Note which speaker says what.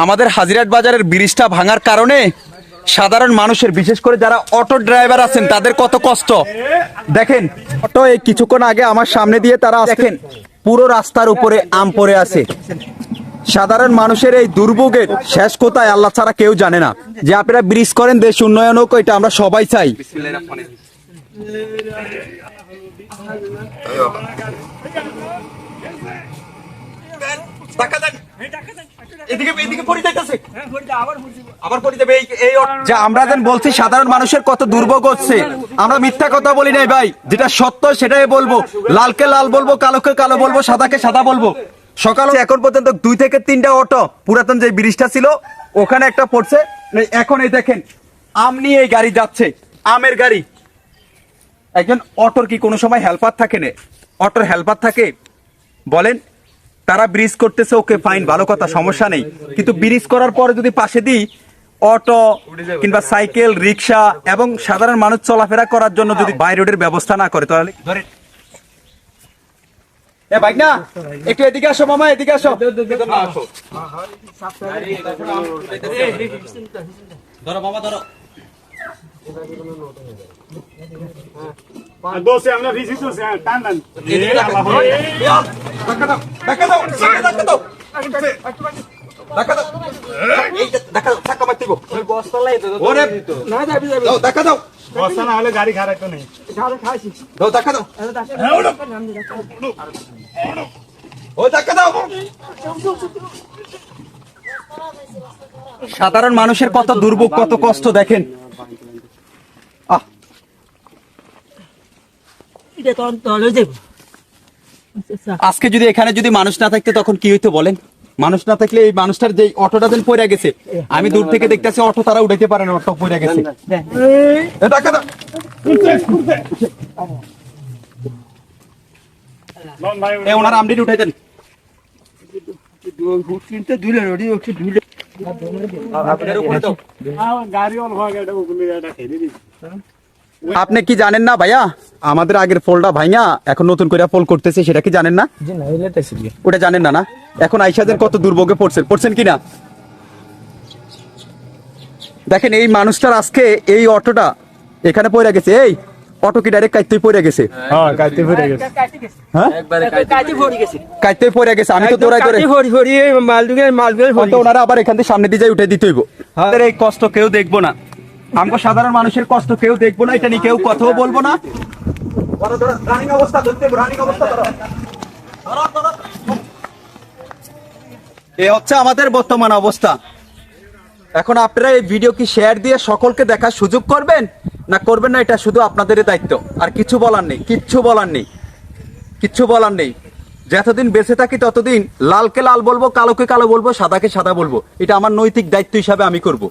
Speaker 1: আমাদের হাজিরাট বাজারের ব্রিজটা ভাঙার কারণে সাধারণ মানুষের, বিশেষ করে যারা অটো ড্রাইভার আছেন, তাদের কত কষ্ট দেখেন। অটো এই কিছুক্ষণ আগে আমার সামনে দিয়ে তারা দেখেন পুরো রাস্তার উপরে আম পড়ে আছে। সাধারণ মানুষের এই দুর্ভোগের শেষ কোথায় আল্লাহ ছাড়া কেউ জানে না। যে আপনারা ব্রিজ করেন, দেশ উন্নয়ন হোক, এটা আমরা সবাই চাই। আমরা যেন বলছি সাধারণ মানুষের কত দুর্ভোগ হচ্ছে, আমরা মিথ্যা কথা বলি নাই ভাই। যেটা সত্য সেটাই বলবো, লালকে লাল বলবো, কালোকে কালো বলবো, সাদাকে সাদা বলবো। সকাল এখন পর্যন্ত 2 থেকে 3টা অটো পুরাতন যে ব্রিজটা ছিল ওখানে একটা পড়ছে। এখন এই দেখেন আম নিয়ে এই গাড়ি যাচ্ছে, আমের গাড়ি। একজন অটোর কি কোনো সময় হেল্পার থাকে না? অটোর হেল্পার থাকে? বলেন, তারা ব্রিজ করতেছে, ওকে ফাইন, ভালো কথা, সমস্যা নেই। কিন্তু ব্রিজ করার পরে যদি পাশে দিই অটো কিংবা সাইকেল, রিক্সা এবং সাধারণ মানুষ চলাফেরা করার জন্য যদি বাই রোডের ব্যবস্থা না করে, তাহলে ধরে বাইক না, একটু এদিকে আসো মামা, এদিকে আসো। ধরো মামা, ধরো। আমরা ভিজিট করছি, টান টান গাড়ি খারাপ নেই। সাধারণ মানুষের কত দুর্ভোগ, কত কষ্ট দেখেন। আজকে যদি এখানে যদি মানুষ না থাকতে তখন কি হইতো বলেন? মানুষ না থাকলে এই মানুষটার যে অটোটা যেন পড়ে গেছে, আমি দূর থেকে দেখতেছি অটো তারা উঠাইতে পারে না, অটো পড়ে গেছে। ওনার আমডিট উঠাই দেন। আপনি কি জানেন না ভাইয়া, আমাদের আগের পোলটা ভাইয়া এখন নতুন করে পোল করতেছে, সেটা কি জানেন না? ওটা জানেন না? না, এখন আইসাদের কত দুর্ভোগে পড়ছেন কিনা দেখেন। এই মানুষটার আজকে এই অটোটা এখানে পড়ে গেছে, এই অটো কি ডাইরেক্ট কাইতেই পড়ে গেছে? কাইতেই পড়ে গেছে। আমি তো দৌড়াই করে ওনারা আবার এখান থেকে সামনে দিয়ে যাই উঠে দিতে হইব। এই কষ্ট কেউ দেখবো না, আমরা সাধারণ মানুষের কষ্ট কেউ দেখবো না, এটা নিয়ে কেউ কথাও বলবো না। এ হচ্ছে আমাদের বর্তমান অবস্থা। এখন আপনারা এই ভিডিও কি শেয়ার দিয়ে সকলকে দেখার সুযোগ করবেন না করবেন না, এটা শুধু আপনাদের দায়িত্ব। আর কিছু বলার নেই, কিচ্ছু বলার নেই। যতদিন বেঁচে থাকি ততদিন লালকে লাল বলবো, কালোকে কালো বলবো, সাদাকে সাদা বলবো। এটা আমার নৈতিক দায়িত্ব হিসাবে আমি করব।